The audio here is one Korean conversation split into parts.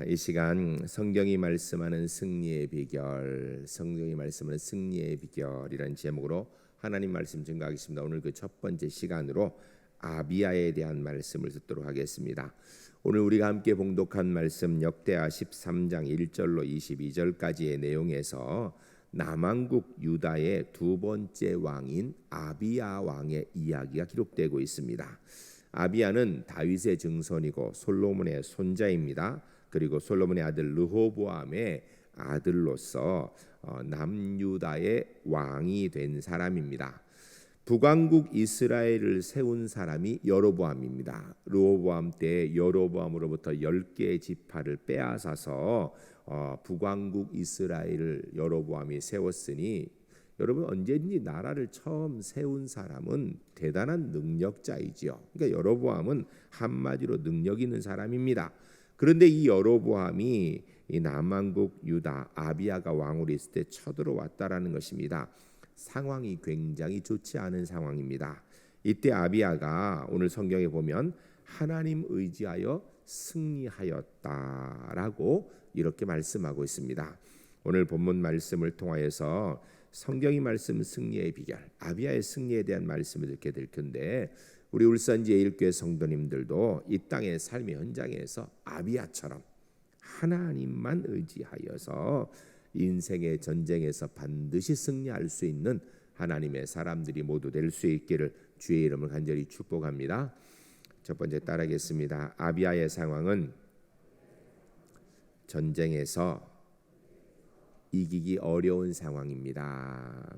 이 시간 성경이 말씀하는 승리의 비결, 성경이 말씀하는 승리의 비결이라는 제목으로 하나님 말씀 증거하겠습니다. 오늘 그 첫 번째 시간으로 아비야에 대한 말씀을 듣도록 하겠습니다. 오늘 우리가 함께 봉독한 말씀 역대하 13장 1절로 22절까지의 내용에서 남왕국 유다의 두 번째 왕인 아비야 왕의 이야기가 기록되고 있습니다. 아비야는 다윗의 증손이고 솔로몬의 손자입니다. 그리고 솔로몬의 아들 르호보암의 아들로서 남유다의 왕이 된 사람입니다. 북왕국 이스라엘을 세운 사람이 여로보암입니다. 르호보암 때 여로보암으로부터 10개의 지파를 빼앗아서 북왕국 이스라엘을 여로보암이 세웠으니 여러분 언제든지 나라를 처음 세운 사람은 대단한 능력자이지요. 그러니까 여로보암은 한마디로 능력 있는 사람입니다. 그런데 이 여로보암이 이 남왕국 유다 아비야가 왕으로 있을 때 쳐들어왔다라는 것입니다. 상황이 굉장히 좋지 않은 상황입니다. 이때 아비야가 오늘 성경에 보면 하나님 의지하여 승리하였다라고 이렇게 말씀하고 있습니다. 오늘 본문 말씀을 통하여서 성경이 말씀 승리의 비결, 아비야의 승리에 대한 말씀을 듣게 될 텐데 우리 울산 제1교회 성도님들도 이 땅의 삶의 현장에서 아비야처럼 하나님만 의지하여서 인생의 전쟁에서 반드시 승리할 수 있는 하나님의 사람들이 모두 될 수 있기를 주의 이름을 간절히 축복합니다. 첫 번째 따라하겠습니다. 아비야의 상황은 전쟁에서 이기기 어려운 상황입니다.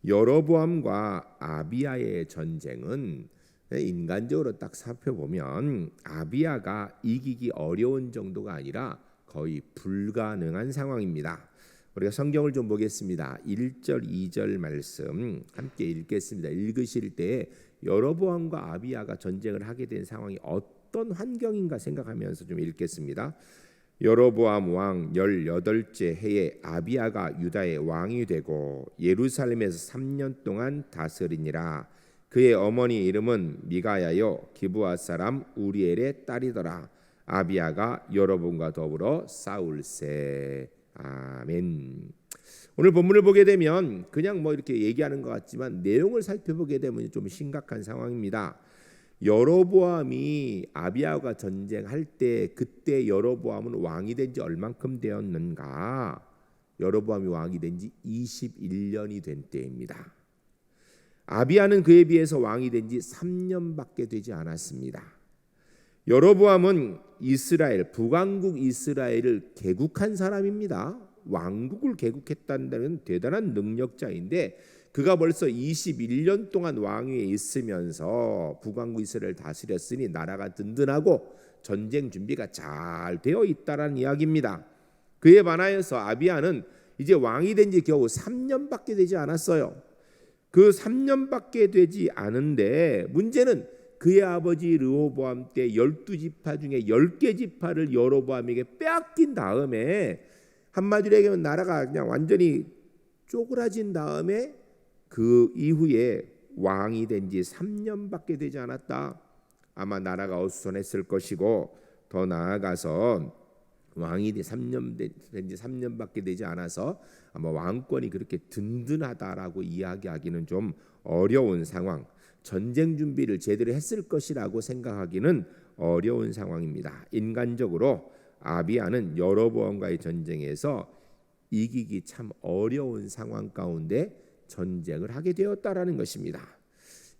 여로보암과 아비야의 전쟁은 인간적으로 딱 살펴보면 아비야가 이기기 어려운 정도가 아니라 거의 불가능한 상황입니다. 우리가 성경을 좀 보겠습니다. 1절 2절 말씀 함께 읽겠습니다. 읽으실 때 여로보암과 아비야가 전쟁을 하게 된 상황이 어떤 환경인가 생각하면서 좀 읽겠습니다. 여로보암 왕 18째 해에 아비야가 유다의 왕이 되고 예루살렘에서 3년 동안 다스리니라. 그의 어머니 이름은 미가야요 기브아 사람 우리엘의 딸이더라. 아비야가 여로보암과 더불어 싸울세. 아멘. 오늘 본문을 보게 되면 그냥 뭐 이렇게 얘기하는 것 같지만 내용을 살펴보게 되면 좀 심각한 상황입니다. 여로보암이 아비야가 전쟁할 때 그때 여로보암은 왕이 된 지 얼만큼 되었는가? 여로보암이 왕이 된 지 21년이 된 때입니다. 아비야는 그에 비해서 왕이 된 지 3년밖에 되지 않았습니다. 여로보암은 이스라엘 북왕국 이스라엘을 개국한 사람입니다. 왕국을 개국했다는 대단한 능력자인데 그가 벌써 21년 동안 왕위에 있으면서 북왕국 이스라엘을 다스렸으니 나라가 든든하고 전쟁 준비가 잘 되어 있다라는 이야기입니다. 그에 반하여서 아비야는 이제 왕이 된 지 겨우 3년밖에 되지 않았어요. 그 3년밖에 되지 않은데 문제는 그의 아버지 르호보암 때 12지파 중에 10개 지파를 여로보암에게 빼앗긴 다음에 한마디로 얘기하면 나라가 그냥 완전히 쪼그라진 다음에 그 이후에 왕이 된 지 3년밖에 되지 않았다. 아마 나라가 어수선했을 것이고 더 나아가서 왕이 된 지 3년밖에 되지 않아서 아마 왕권이 그렇게 든든하다라고 이야기하기는 좀 어려운 상황. 전쟁 준비를 제대로 했을 것이라고 생각하기는 어려운 상황입니다. 인간적으로 아비야는 여로보암과의 전쟁에서 이기기 참 어려운 상황 가운데 전쟁을 하게 되었다라는 것입니다.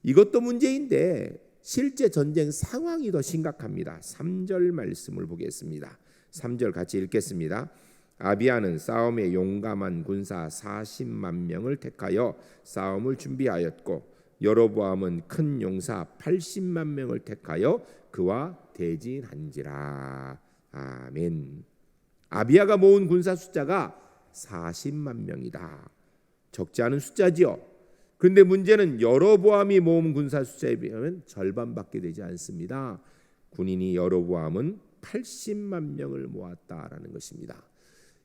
이것도 문제인데 실제 전쟁 상황이 더 심각합니다. 3절 말씀을 보겠습니다. 3절 같이 읽겠습니다. 아비야는 싸움에 용감한 군사 40만 명을 택하여 싸움을 준비하였고 여로보암은 큰 용사 80만 명을 택하여 그와 대진한지라. 아멘. 아비야가 모은 군사 숫자가 40만 명이다. 적지 않은 숫자지요. 그런데 문제는 여로보암이 모은 군사 숫자에 비하면 절반밖에 되지 않습니다. 군인이 여로보암은 80만 명을 모았다라는 것입니다.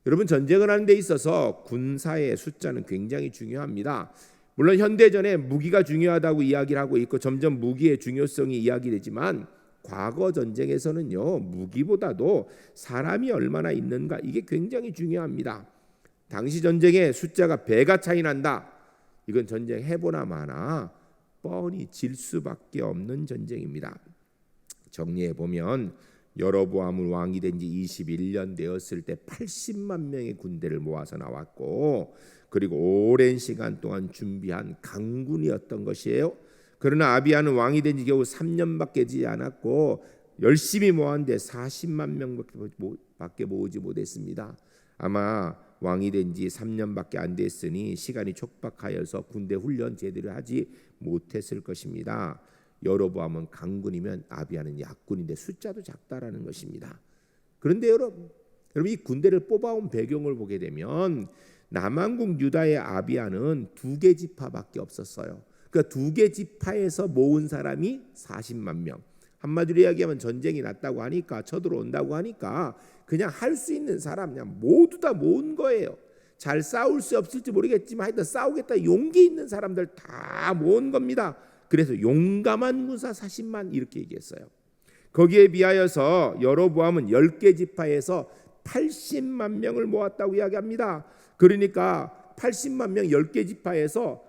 여러분 전쟁을 하는 데 있어서 군사의 숫자는 굉장히 중요합니다. 물론 현대전에 무기가 중요하다고 이야기를 하고 있고 점점 무기의 중요성이 이야기되지만 과거 전쟁에서는요, 무기보다도 사람이 얼마나 있는가 이게 굉장히 중요합니다. 당시 전쟁에 숫자가 배가 차이 난다. 이건 전쟁 해보나 마나 뻔히 질 수밖에 없는 전쟁입니다. 정리해 보면 여로보암은 왕이 된 지 21년 되었을 때 80만 명의 군대를 모아서 나왔고, 그리고 오랜 시간 동안 준비한 강군이었던 것이에요. 그러나 아비야는 왕이 된 지 겨우 3년밖에 되지 않았고 열심히 모았는데 40만 명밖에 모으지 못했습니다. 아마 왕이 된 지 3년밖에 안 됐으니 시간이 촉박하여서 군대 훈련 제대로 하지 못했을 것입니다. 여로보암은 강군이면 아비야는 약군인데 숫자도 작다라는 것입니다. 그런데 여러분 이 군대를 뽑아온 배경을 보게 되면 남왕국 유다의 아비야는 2개 지파밖에 없었어요. 그러니까 2개 지파에서 모은 사람이 40만 명. 한마디로 이야기하면 전쟁이 났다고 하니까 쳐들어온다고 하니까 그냥 할 수 있는 사람 그냥 모두 다 모은 거예요. 잘 싸울 수 없을지 모르겠지만 하여튼 싸우겠다 용기 있는 사람들 다 모은 겁니다. 그래서 용감한 군사 40만 이렇게 얘기했어요. 거기에 비하여서 여로보암은 10개 지파에서 80만 명을 모았다고 이야기합니다. 그러니까 80만 명 10개 지파에서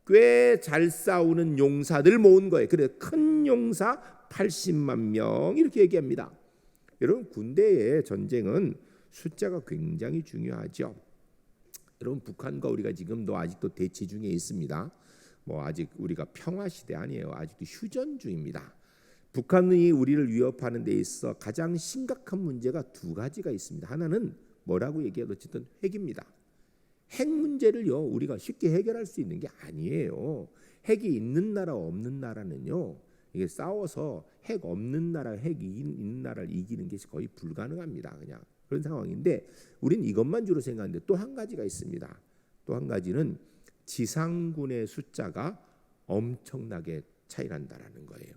꽤 잘 싸우는 용사들 모은 거예요. 그래서 큰 용사 80만 명 이렇게 얘기합니다. 여러분 군대의 전쟁은 숫자가 굉장히 중요하죠. 여러분 북한과 우리가 지금도 아직도 대치 중에 있습니다. 아직 우리가 평화 시대 아니에요. 아직도 휴전 중입니다. 북한이 우리를 위협하는 데 있어 가장 심각한 문제가 2가지가 있습니다. 하나는 뭐라고 얘기해도 어쨌든 핵입니다. 핵 문제를요 우리가 쉽게 해결할 수 있는 게 아니에요. 핵이 있는 나라 없는 나라는요 이게 싸워서 핵 없는 나라 핵이 있는 나라를 이기는 게 거의 불가능합니다. 그냥 그런 상황인데 우리는 이것만 주로 생각하는데 또 한 가지가 있습니다. 또 한 가지는 지상군의 숫자가 엄청나게 차이 난다라는 거예요.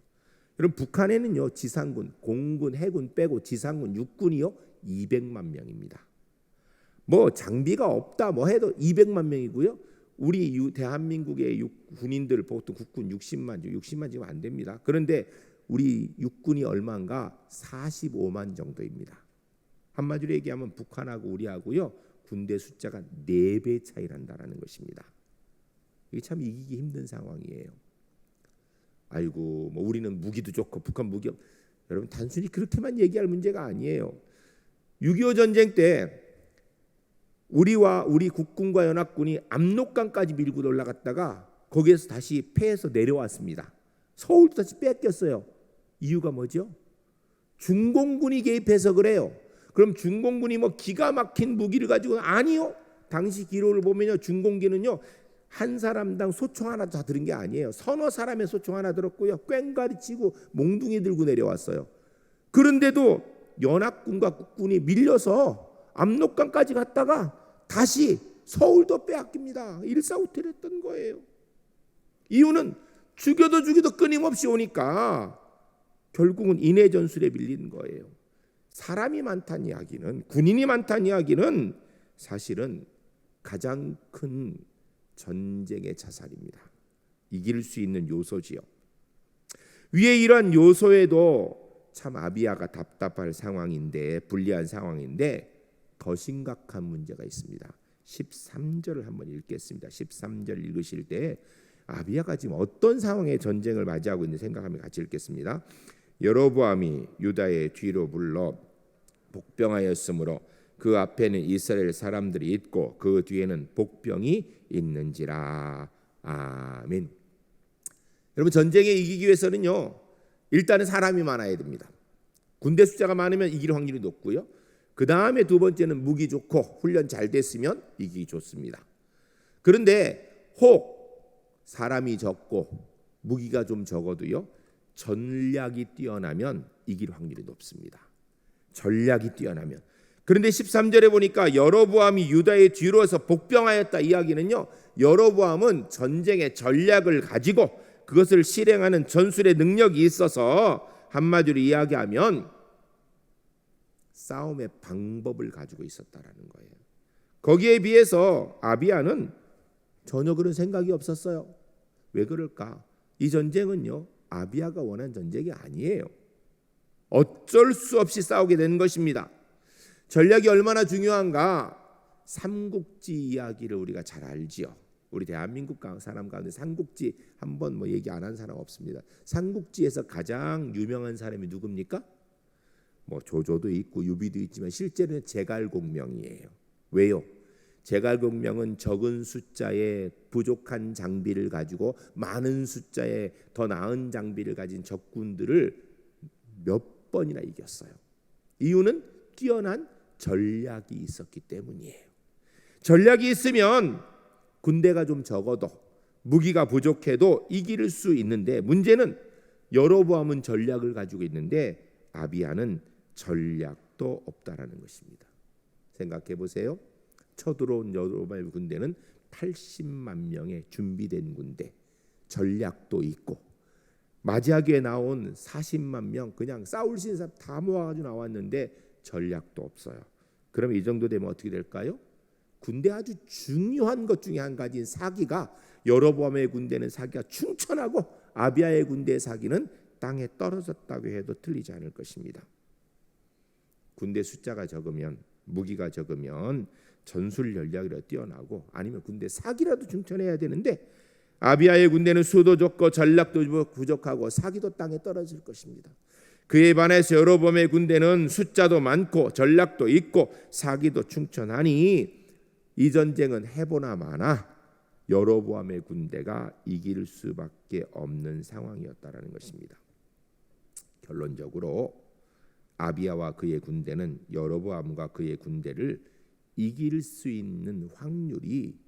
여러분 북한에는요 지상군, 공군, 해군 빼고 지상군, 육군이요 200만 명입니다. 장비가 없다 해도 200만 명이고요. 우리 대한민국의 군인들 보통 국군 60만 지금 안 됩니다. 그런데 우리 육군이 얼마인가 45만 정도입니다. 한마디로 얘기하면 북한하고 우리하고요 군대 숫자가 4배 차이 난다라는 것입니다. 이게 참 이기기 힘든 상황이에요. 아이고 우리는 무기도 좋고 북한 무기 여러분 단순히 그렇게만 얘기할 문제가 아니에요. 6.25 전쟁 때 우리와 우리 국군과 연합군이 압록강까지 밀고 올라갔다가 거기에서 다시 패해서 내려왔습니다. 서울도 다시 뺏겼어요. 이유가 뭐죠? 중공군이 개입해서 그래요. 그럼 중공군이 기가 막힌 무기를 가지고 아니요. 당시 기록을 보면요 중공기는요 한 사람당 소총 하나 다 들은 게 아니에요. 서너 사람의 소총 하나 들었고요. 꽹과리 치고 몽둥이 들고 내려왔어요. 그런데도 연합군과 국군이 밀려서 압록강까지 갔다가 다시 서울도 빼앗깁니다. 일사후퇴했던 거예요. 이유는 죽여도 끊임없이 오니까 결국은 인해 전술에 밀린 거예요. 사람이 많다는 이야기는 군인이 많다는 이야기는 사실은 가장 큰 전쟁의 자살입니다. 이길 수 있는 요소지요. 위에 이러한 요소에도 참 아비야가 답답할 상황인데 불리한 상황인데 더 심각한 문제가 있습니다. 13절을 한번 읽겠습니다. 13절 읽으실 때 아비야가 지금 어떤 상황의 전쟁을 맞이하고 있는지 생각하며 같이 읽겠습니다. 여로보암이 유다의 뒤로 불러 복병하였으므로 그 앞에는 이스라엘 사람들이 있고 그 뒤에는 복병이 있는지라. 아멘. 여러분 전쟁에 이기기 위해서는요 일단은 사람이 많아야 됩니다. 군대 숫자가 많으면 이길 확률이 높고요. 그 다음에 두 번째는 무기 좋고 훈련 잘 됐으면 이기기 좋습니다. 그런데 혹 사람이 적고 무기가 좀 적어도요 전략이 뛰어나면 이길 확률이 높습니다. 전략이 뛰어나면. 그런데 13절에 보니까 여로보암이 유다의 뒤로서 복병하였다 이야기는요 여로보암은 전쟁의 전략을 가지고 그것을 실행하는 전술의 능력이 있어서 한마디로 이야기하면 싸움의 방법을 가지고 있었다라는 거예요. 거기에 비해서 아비야는 전혀 그런 생각이 없었어요. 왜 그럴까? 이 전쟁은요 아비야가 원한 전쟁이 아니에요. 어쩔 수 없이 싸우게 되는 것입니다. 전략이 얼마나 중요한가? 삼국지 이야기를 우리가 잘 알지요. 우리 대한민국 사람 가운데 삼국지 한번 얘기 안 한 사람 없습니다. 삼국지에서 가장 유명한 사람이 누굽니까? 조조도 있고 유비도 있지만 실제로는 제갈공명이에요. 왜요? 제갈공명은 적은 숫자의 부족한 장비를 가지고 많은 숫자의 더 나은 장비를 가진 적군들을 몇 번이나 이겼어요. 이유는 뛰어난 전략이 있었기 때문이에요. 전략이 있으면 군대가 좀 적어도 무기가 부족해도 이길 수 있는데, 문제는 여로보암은 전략을 가지고 있는데 아비야는 전략도 없다라는 것입니다. 생각해 보세요. 쳐들어온 여로보암의 군대는 80만 명의 준비된 군대, 전략도 있고, 맞이하기에 나온 40만 명 그냥 싸울 수 있는 사람 다 모아가지고 나왔는데 전략도 없어요. 그럼 이 정도 되면 어떻게 될까요? 군대 아주 중요한 것 중에 한 가지인 사기가, 여로보암의 군대는 사기가 충천하고 아비야의 군대의 사기는 땅에 떨어졌다고 해도 틀리지 않을 것입니다. 군대 숫자가 적으면, 무기가 적으면 전술 전략이라도 뛰어나고 아니면 군대 사기라도 충천해야 되는데, 아비야의 군대는 수도 적고 전략도 부족하고 사기도 땅에 떨어질 것입니다. 그에 반해서 여로보암의 군대는 숫자도 많고 전략도 있고 사기도 충천하니 이 전쟁은 해보나 마나 여로보암의 군대가 이길 수밖에 없는 상황이었다라는 것입니다. 결론적으로 아비야와 그의 군대는 여로보암과 그의 군대를 이길 수 있는 확률이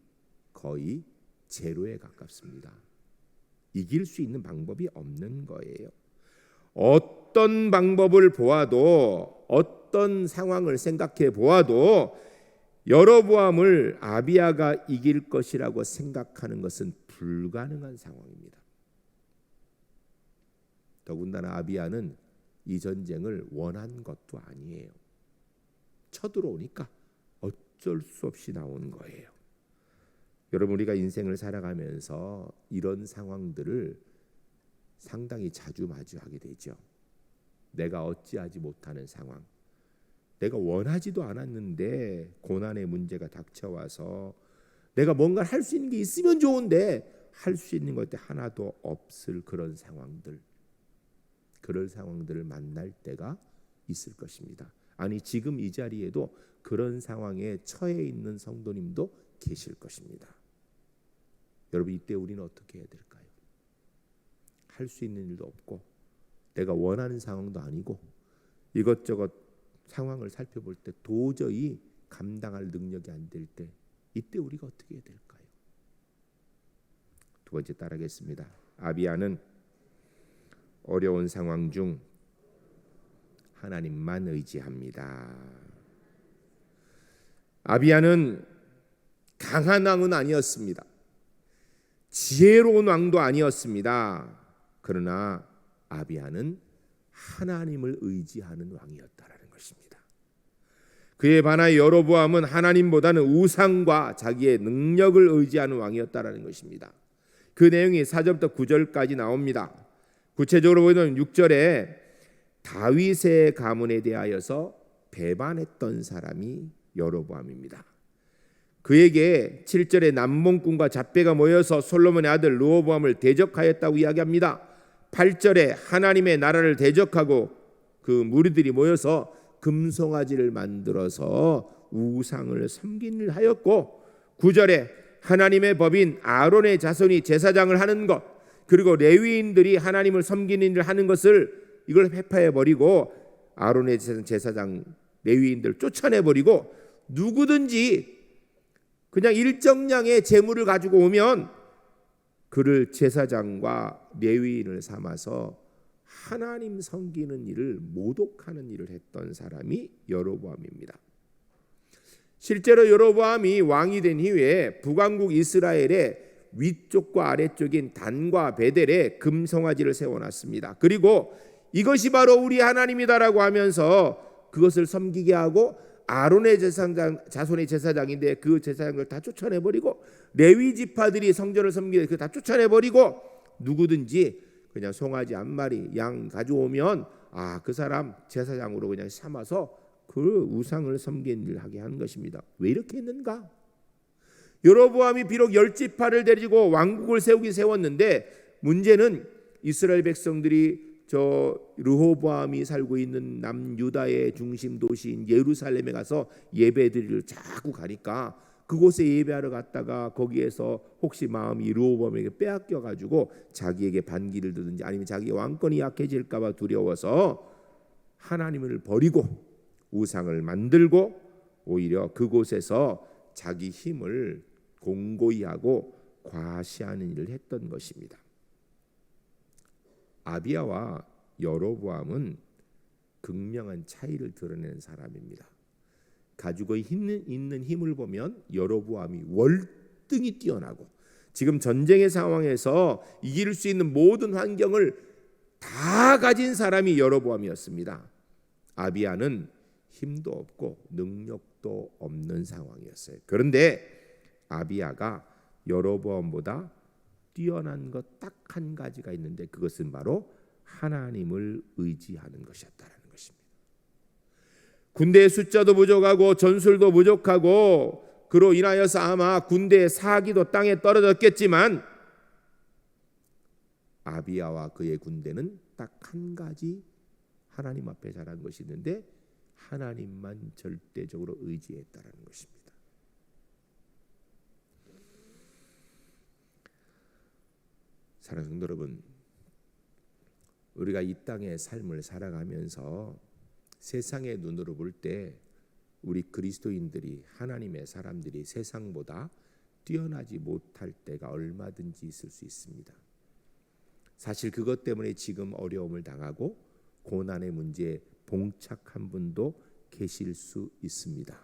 거의 제로에 가깝습니다. 이길 수 있는 방법이 없는 거예요. 어떤 방법을 보아도, 어떤 상황을 생각해 보아도 여로보암을 아비야가 이길 것이라고 생각하는 것은 불가능한 상황입니다. 더군다나 아비야는 이 전쟁을 원한 것도 아니에요. 쳐들어오니까 어쩔 수 없이 나온 거예요. 여러분, 우리가 인생을 살아가면서 이런 상황들을 상당히 자주 마주하게 되죠. 내가 어찌하지 못하는 상황, 내가 원하지도 않았는데 고난의 문제가 닥쳐와서 내가 뭔가 할 수 있는 게 있으면 좋은데 할 수 있는 것이 하나도 없을 그런 상황들, 그럴 상황들을 만날 때가 있을 것입니다. 아니, 지금 이 자리에도 그런 상황에 처해 있는 성도님도 계실 것입니다. 여러분, 이때 우리는 어떻게 해야 될까요? 할 수 있는 일도 없고 내가 원하는 상황도 아니고 이것저것 상황을 살펴볼 때 도저히 감당할 능력이 안 될 때, 이때 우리가 어떻게 해야 될까요? 두 번째 따라하겠습니다. 아비야는 어려운 상황 중 하나님만 의지합니다. 아비야는 강한 왕은 아니었습니다. 지혜로운 왕도 아니었습니다. 그러나 아비야는 하나님을 의지하는 왕이었다라는 것입니다. 그에 반하여 여로보암은 하나님보다는 우상과 자기의 능력을 의지하는 왕이었다라는 것입니다. 그 내용이 4절부터 9절까지 나옵니다. 구체적으로 보면 6절에 다윗의 가문에 대하여서 배반했던 사람이 여로보암입니다. 그에게 7절에 남몽꾼과 잡배가 모여서 솔로몬의 아들 르호보암을 대적하였다고 이야기합니다. 8절에 하나님의 나라를 대적하고 그 무리들이 모여서 금송아지를 만들어서 우상을 섬긴 일 하였고, 9절에 하나님의 법인 아론의 자손이 제사장을 하는 것, 그리고 레위인들이 하나님을 섬기는 일을 하는 것을 이걸 회파해버리고 아론의 제사장 레위인들을 쫓아내버리고 누구든지 그냥 일정량의 재물을 가지고 오면 그를 제사장과 레위인을 삼아서 하나님 섬기는 일을 모독하는 일을 했던 사람이 여로보암입니다. 실제로 여로보암이 왕이 된 이후에 북왕국 이스라엘의 위쪽과 아래쪽인 단과 베델에 금송아지를 세워놨습니다. 그리고 이것이 바로 우리 하나님이다라고 하면서 그것을 섬기게 하고 아론의 자손의 제사장인데 그 제사장을 다 쫓아내버리고 레위 지파들이 성전을 섬기게 다 쫓아내버리고 누구든지 그냥 송아지 한 마리 양 가져오면 그 사람 제사장으로 그냥 삼아서 그 우상을 섬기는 일을 하게 하는 것입니다. 왜 이렇게 했는가? 여로보암이 비록 10지파를 데리고 왕국을 세우긴 세웠는데 문제는 이스라엘 백성들이 저 르호보암이 살고 있는 남유다의 중심 도시인 예루살렘에 가서 예배드리러 자꾸 가니까 그곳에 예배하러 갔다가 거기에서 혹시 마음이 르호보암에게 빼앗겨 가지고 자기에게 반기를 드든지 아니면 자기의 왕권이 약해질까 봐 두려워서 하나님을 버리고 우상을 만들고 오히려 그곳에서 자기 힘을 공고히 하고 과시하는 일을 했던 것입니다. 아비야와 여로보암은 극명한 차이를 드러내는 사람입니다. 가지고 있는 힘을 보면 여로보암이 월등히 뛰어나고 지금 전쟁의 상황에서 이길 수 있는 모든 환경을 다 가진 사람이 여로보암이었습니다. 아비야는 힘도 없고 능력도 없는 상황이었어요. 그런데 아비야가 여로보암보다 뛰어난 것 딱 한 가지가 있는데 그것은 바로 하나님을 의지하는 것이었다는 것입니다. 군대의 숫자도 부족하고 전술도 부족하고 그로 인하여서 아마 군대의 사기도 땅에 떨어졌겠지만 아비야와 그의 군대는 딱 한 가지 하나님 앞에 잘한 것이 있는데 하나님만 절대적으로 의지했다는 것입니다. 사랑하는 성도 여러분, 우리가 이 땅의 삶을 살아가면서 세상의 눈으로 볼 때 우리 그리스도인들이 하나님의 사람들이 세상보다 뛰어나지 못할 때가 얼마든지 있을 수 있습니다. 사실 그것 때문에 지금 어려움을 당하고 고난의 문제에 봉착한 분도 계실 수 있습니다.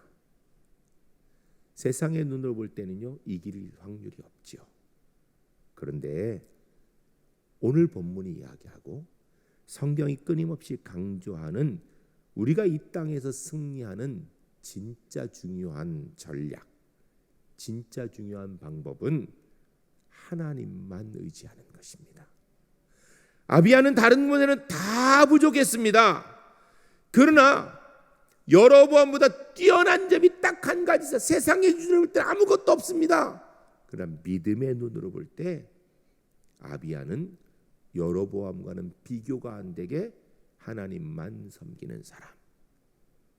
세상의 눈으로 볼 때는요 이길 확률이 없죠. 그런데 오늘 본문이 이야기하고 성경이 끊임없이 강조하는 우리가 이 땅에서 승리하는 진짜 중요한 전략, 진짜 중요한 방법은 하나님만 의지하는 것입니다. 아비야는 다른 문제는 다 부족했습니다. 그러나 여로보암보다 뛰어난 점이 딱 한 가지 있어요. 세상의 눈으로 볼 때 아무것도 없습니다. 그러나 믿음의 눈으로 볼 때 아비야는 여로보암과는 비교가 안 되게 하나님만 섬기는 사람,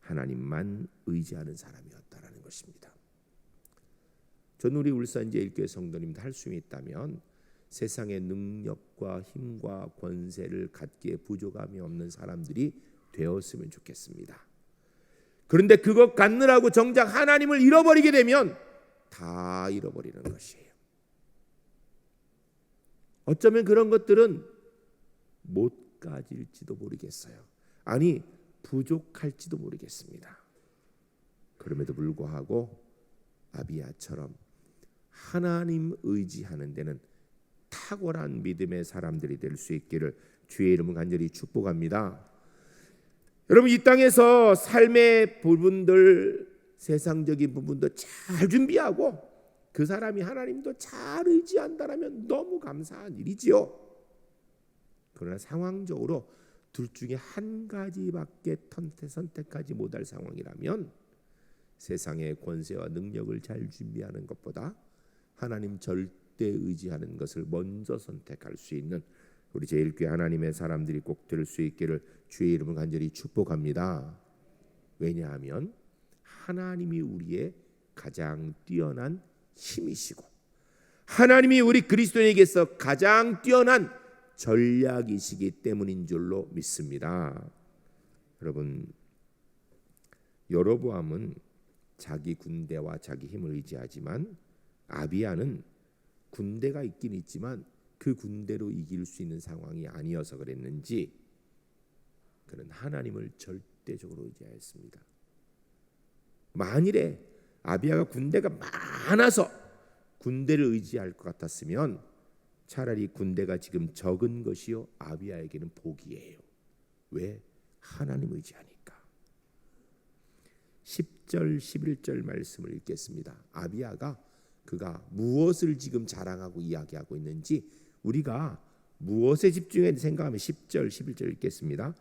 하나님만 의지하는 사람이었다라는 것입니다. 전 우리 울산제일교회 성도님들 할 수 있다면 세상의 능력과 힘과 권세를 갖기에 부족함이 없는 사람들이 되었으면 좋겠습니다. 그런데 그것 갖느라고 정작 하나님을 잃어버리게 되면 다 잃어버리는 것이에요. 어쩌면 그런 것들은 못 가질지도 모르겠어요. 아니 부족할지도 모르겠습니다. 그럼에도 불구하고 아비야처럼 하나님 의지하는 데는 탁월한 믿음의 사람들이 될 수 있기를 주의 이름으로 간절히 축복합니다. 여러분 이 땅에서 삶의 부분들 세상적인 부분도 잘 준비하고 그 사람이 하나님도 잘 의지한다라면 너무 감사한 일이지요. 그러나 상황적으로 둘 중에 한 가지밖에 선택하지 못할 상황이라면 세상의 권세와 능력을 잘 준비하는 것보다 하나님 절대 의지하는 것을 먼저 선택할 수 있는 우리 제일교회 하나님의 사람들이 꼭 될 수 있기를 주의 이름을 간절히 축복합니다. 왜냐하면 하나님이 우리의 가장 뛰어난 힘이시고 하나님이 우리 그리스도인에게서 가장 뛰어난 전략이시기 때문인 줄로 믿습니다. 여러분 여로보암은 자기 군대와 자기 힘을 의지하지만 아비야는 군대가 있긴 있지만 그 군대로 이길 수 있는 상황이 아니어서 그랬는지 그는 하나님을 절대적으로 의지하였습니다. 만일에 아비야가 군대가 많아서 군대를 의지할 것 같았으면 차라리 군대가 지금 적은 것이요 아비야에게는 복이에요. 왜? 하나님 의지하니까. 10절 11절 말씀을 읽겠습니다. 아비야가 그가 무엇을 지금 자랑하고 이야기하고 있는지 우리가 무엇에 집중해야 생각하면 10절 11절 읽겠습니다.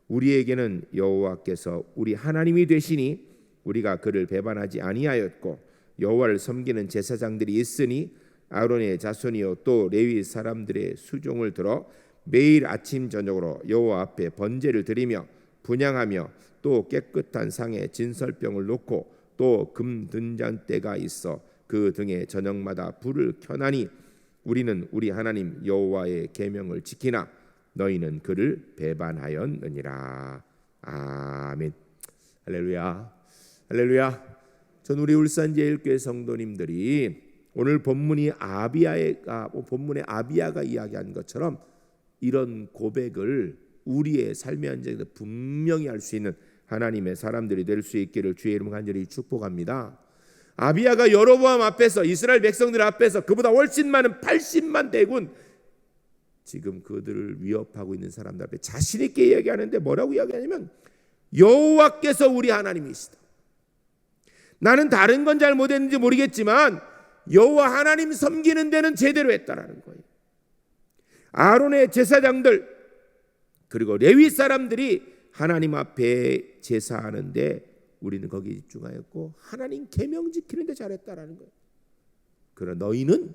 우리에게는 여호와께서 우리 하나님이 되시니 우리가 그를 배반하지 아니하였고 여호와를 섬기는 제사장들이 있으니 아론의 자손이요 또 레위 사람들의 수종을 들어 매일 아침 저녁으로 여호와 앞에 번제를 드리며 분향하며 또 깨끗한 상에 진설병을 놓고 또 금 등잔대가 있어 그 등에 저녁마다 불을 켜나니 우리는 우리 하나님 여호와의 계명을 지키나 너희는 그를 배반하였느니라. 아멘. 할렐루야. 할렐루야. 전 우리 울산제일교회 성도님들이 오늘 본문의 아비야가 이야기한 것처럼 이런 고백을 우리의 삶의 현장에서 분명히 할 수 있는 하나님의 사람들이 될 수 있기를 주의 이름으로 간절히 축복합니다. 아비야가 여로보암 앞에서 이스라엘 백성들 앞에서 그보다 훨씬 많은 80만 대군 지금 그들을 위협하고 있는 사람들 앞에 자신 있게 이야기하는데 뭐라고 이야기하냐면 여호와께서 우리 하나님이시다. 나는 다른 건 잘 못했는지 모르겠지만 여호와 하나님 섬기는 데는 제대로 했다라는 거예요. 아론의 제사장들 그리고 레위 사람들이 하나님 앞에 제사하는데 우리는 거기에 집중하였고 하나님 계명 지키는 데 잘했다라는 거예요. 그러나 너희는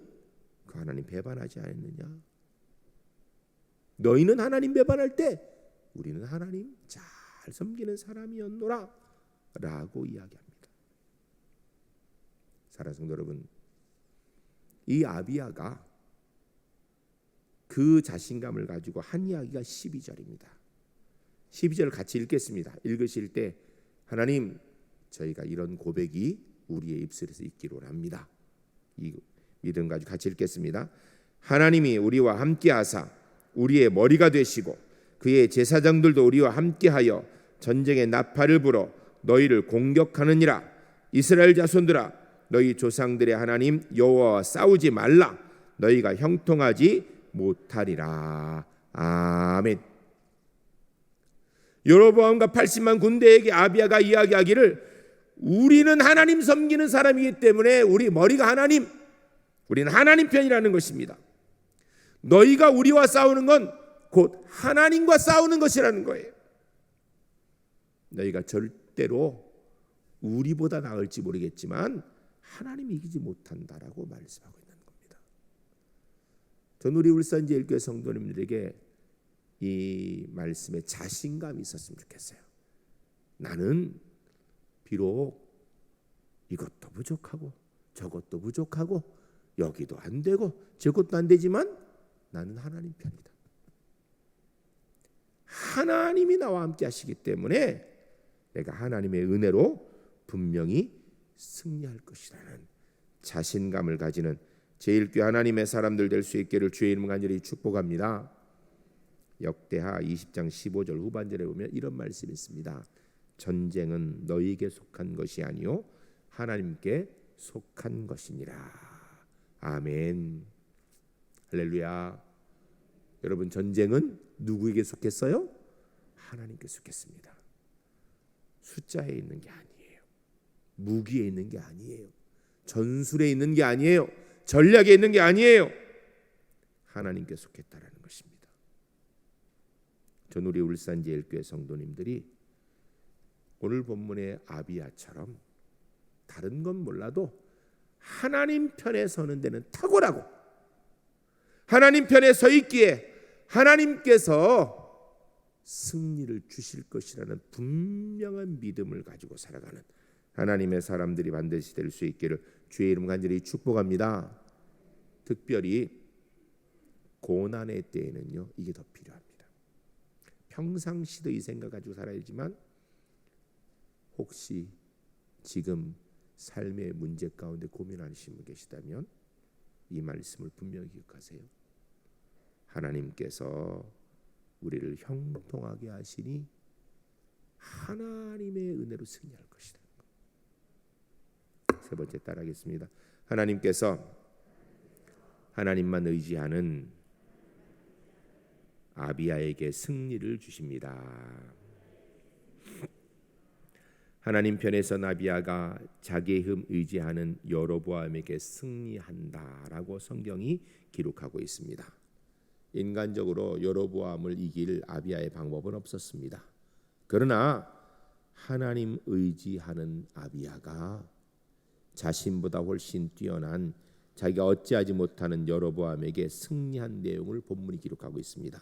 그 하나님 배반하지 않았느냐? 너희는 하나님 배반할 때 우리는 하나님 잘 섬기는 사람이었노라 라고 이야기합니다. 사랑하는 성도 여러분, 이 아비야가 그 자신감을 가지고 한 이야기가 12절입니다. 12절을 같이 읽겠습니다. 읽으실 때 하나님 저희가 이런 고백이 우리의 입술에서 있기를 합니다. 이 믿음 가지고 같이 읽겠습니다. 하나님이 우리와 함께하사 우리의 머리가 되시고 그의 제사장들도 우리와 함께하여 전쟁의 나팔을 불어 너희를 공격하느니라. 이스라엘 자손들아 너희 조상들의 하나님 여호와와 싸우지 말라. 너희가 형통하지 못하리라. 아멘. 여로보암과 80만 군대에게 아비야가 이야기하기를 우리는 하나님 섬기는 사람이기 때문에 우리 머리가 하나님, 우리는 하나님 편이라는 것입니다. 너희가 우리와 싸우는 건 곧 하나님과 싸우는 것이라는 거예요. 너희가 절대로 우리보다 나을지 모르겠지만 하나님이 이기지 못한다라고 말씀하고 있는 겁니다. 전 우리 울산제일교회 성도님들에게 이 말씀에 자신감이 있었으면 좋겠어요. 나는 비록 이것도 부족하고 저것도 부족하고 여기도 안 되고 저것도 안 되지만 나는 하나님 편이다. 하나님이 나와 함께 하시기 때문에 내가 하나님의 은혜로 분명히 승리할 것이라는 자신감을 가지는 제일교회 하나님의 사람들 될 수 있기를 주의 이름으로 간절히 축복합니다. 역대하 20장 15절 후반절에 보면 이런 말씀이 있습니다. 전쟁은 너희에게 속한 것이 아니요 하나님께 속한 것이니라. 아멘. 할렐루야. 여러분 전쟁은 누구에게 속했어요? 하나님께 속했습니다. 숫자에 있는 게 아니에요. 무기에 있는 게 아니에요. 전술에 있는 게 아니에요. 전략에 있는 게 아니에요. 하나님께 속했다라는 것입니다. 전 우리 울산제일교회 성도님들이 오늘 본문의 아비야처럼 다른 건 몰라도 하나님 편에 서는 데는 탁월하고 하나님 편에 서 있기에 하나님께서 승리를 주실 것이라는 분명한 믿음을 가지고 살아가는 하나님의 사람들이 반드시 될 수 있기를 주의 이름 간절히 축복합니다. 특별히 고난의 때에는요 이게 더 필요합니다. 평상시도 이 생각 가지고 살아야지만 혹시 지금 삶의 문제 가운데 고민하시는 분 계시다면 이 말씀을 분명히 기억하세요. 하나님께서 우리를 형통하게 하시니 하나님의 은혜로 승리할 것이다. 세 번째 따라하겠습니다. 하나님께서 하나님만 의지하는 아비야에게 승리를 주십니다. 하나님 편에서 아비야가 자기의 힘 의지하는 여로보암에게 승리한다라고 성경이 기록하고 있습니다. 인간적으로 여로보암을 이길 아비야의 방법은 없었습니다. 그러나 하나님 의지하는 아비야가 자신보다 훨씬 뛰어난 자기가 어찌하지 못하는 여로보암에게 승리한 내용을 본문이 기록하고 있습니다.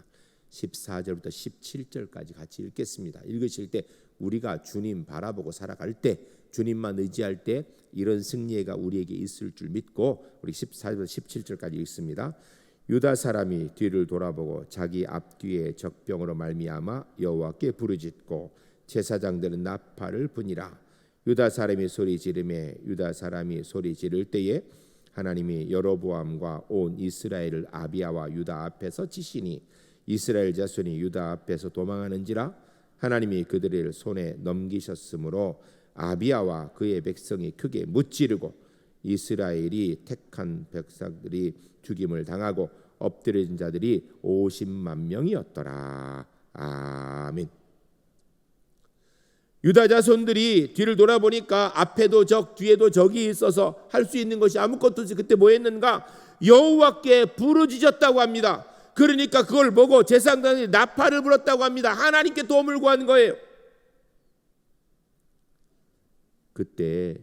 14절부터 17절까지 같이 읽겠습니다. 읽으실 때 우리가 주님 바라보고 살아갈 때, 주님만 의지할 때 이런 승리가 우리에게 있을 줄 믿고 우리 14절부터 17절까지 읽습니다. 유다 사람이 뒤를 돌아보고 자기 앞뒤에 적병으로 말미암아 여호와께 부르짖고 제사장들은 나팔을 부니라. 유다 사람이 소리 지르매 유다 사람이 소리 지를 때에 하나님이 여로보암과 온 이스라엘을 아비야와 유다 앞에서 치시니 이스라엘 자손이 유다 앞에서 도망하는지라. 하나님이 그들을 손에 넘기셨으므로 아비야와 그의 백성이 크게 무찌르고 이스라엘이 택한 백성들이 죽임을 당하고 엎드려진 자들이 50만 명이었더라. 아멘. 유다 자손들이 뒤를 돌아보니까 앞에도 적 뒤에도 적이 있어서 할 수 있는 것이 아무것도 없이 그때 뭐 했는가? 여호와께 부르짖었다고 합니다. 그러니까 그걸 보고 제사장들이 나팔을 불었다고 합니다. 하나님께 도움을 구한 거예요. 그때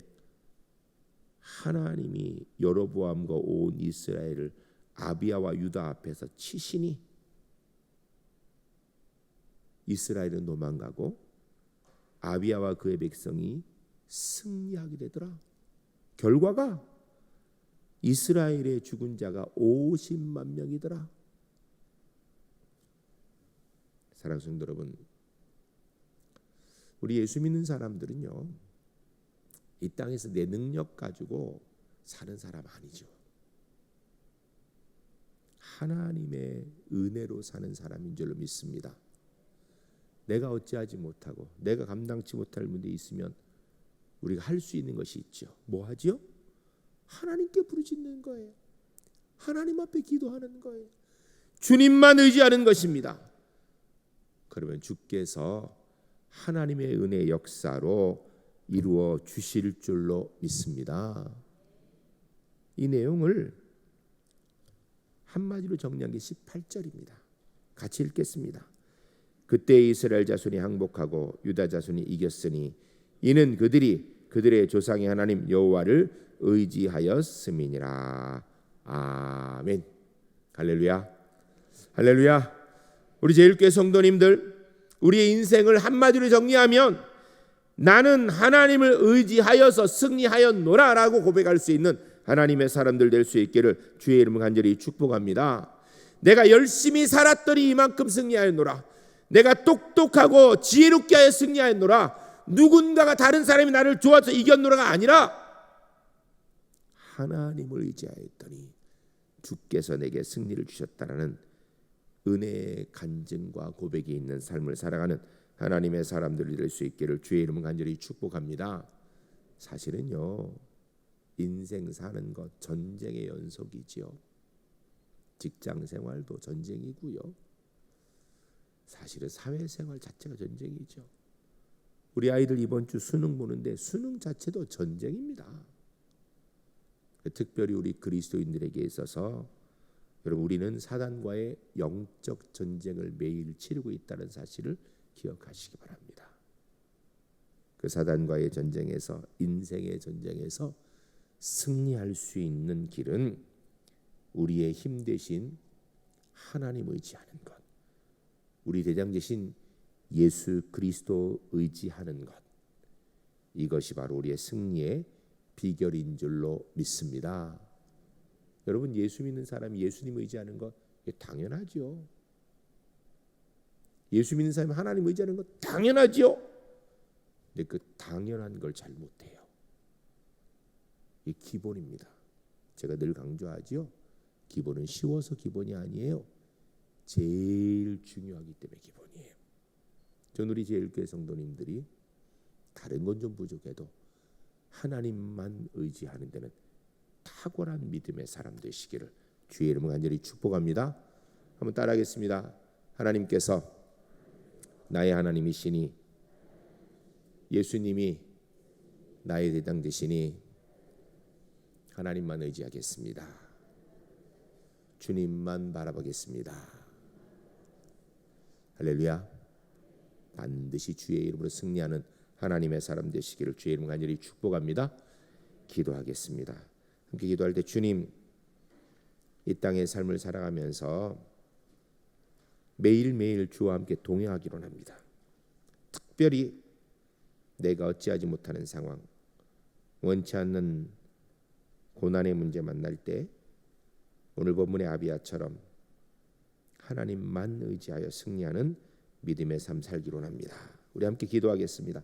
하나님이 여로보암과 온 이스라엘을 아비야와 유다 앞에서 치시니 이스라엘은 도망가고 아비야와 그의 백성이 승리하게 되더라. 결과가 이스라엘의 죽은 자가 50만 명이더라. 사랑하는 성도 여러분, 우리 예수 믿는 사람들은요, 이 땅에서 내 능력 가지고 사는 사람 아니죠. 하나님의 은혜로 사는 사람인 줄로 믿습니다. 내가 어찌하지 못하고 내가 감당치 못할 문제 있으면 우리가 할 수 있는 것이 있죠. 뭐 하지요? 하나님께 부르짖는 거예요. 하나님 앞에 기도하는 거예요. 주님만 의지하는 것입니다. 그러면 주께서 하나님의 은혜 역사로 이루어 주실 줄로 믿습니다. 이 내용을 한마디로 정리한 게 18절입니다. 같이 읽겠습니다. 그때 이스라엘 자손이 항복하고 유다 자손이 이겼으니 이는 그들이 그들의 조상의 하나님 여호와를 의지하였음이니라. 아멘. 할렐루야. 할렐루야. 우리 제일교회 성도님들, 우리의 인생을 한마디로 정리하면 나는 하나님을 의지하여서 승리하였노라라고 고백할 수 있는 하나님의 사람들 될 수 있기를 주의 이름으로 간절히 축복합니다. 내가 열심히 살았더니 이만큼 승리하였노라. 내가 똑똑하고 지혜롭게 하여 승리하였노라. 누군가가 다른 사람이 나를 도와서 이겼노라가 아니라 하나님을 의지하였더니 주께서 내게 승리를 주셨다라는 은혜의 간증과 고백이 있는 삶을 살아가는 하나님의 사람들이 될 수 있기를 주의 이름은 간절히 축복합니다. 사실은요, 인생 사는 것 전쟁의 연속이지요. 직장 생활도 전쟁이고요. 사실은 사회생활 자체가 전쟁이죠. 우리 아이들 이번 주 수능 보는데 수능 자체도 전쟁입니다. 특별히 우리 그리스도인들에게 있어서 여러분, 우리는 사단과의 영적 전쟁을 매일 치르고 있다는 사실을 기억하시기 바랍니다. 그 사단과의 전쟁에서, 인생의 전쟁에서 승리할 수 있는 길은 우리의 힘 대신 하나님 의지하는 것, 우리 대장 되신 예수 그리스도 의지하는 것, 이것이 바로 우리의 승리의 비결인 줄로 믿습니다. 여러분, 예수 믿는 사람이 예수님 의지하는 것 당연하죠. 예수 믿는 사람이 하나님 의지하는 것 당연하죠. 근데 그 당연한 걸 잘 못해요. 이 기본입니다. 제가 늘 강조하지요. 기본은 쉬워서 기본이 아니에요. 제일 중요하기 때문에 기본이에요. 전 우리 제일교회 성도님들이 다른 건 좀 부족해도 하나님만 의지하는 데는 탁월한 믿음의 사람 되시기를 주의 이름으로 간절히 축복합니다. 한번 따라하겠습니다. 하나님께서 나의 하나님이시니 예수님이 나의 대장 되시니 하나님만 의지하겠습니다. 주님만 바라보겠습니다. 할렐루야. 반드시 주의 이름으로 승리하는 하나님의 사람 되시기를 주의 이름 간절히 축복합니다. 기도하겠습니다. 함께 기도할 때 주님, 이 땅의 삶을 살아가면서 매일매일 주와 함께 동행하기로 합니다. 특별히 내가 어찌하지 못하는 상황, 원치 않는 고난의 문제 만날 때 오늘 본문의 아비야처럼 하나님만 의지하여 승리하는 믿음의 삶 살기로 합니다. 우리 함께 기도하겠습니다.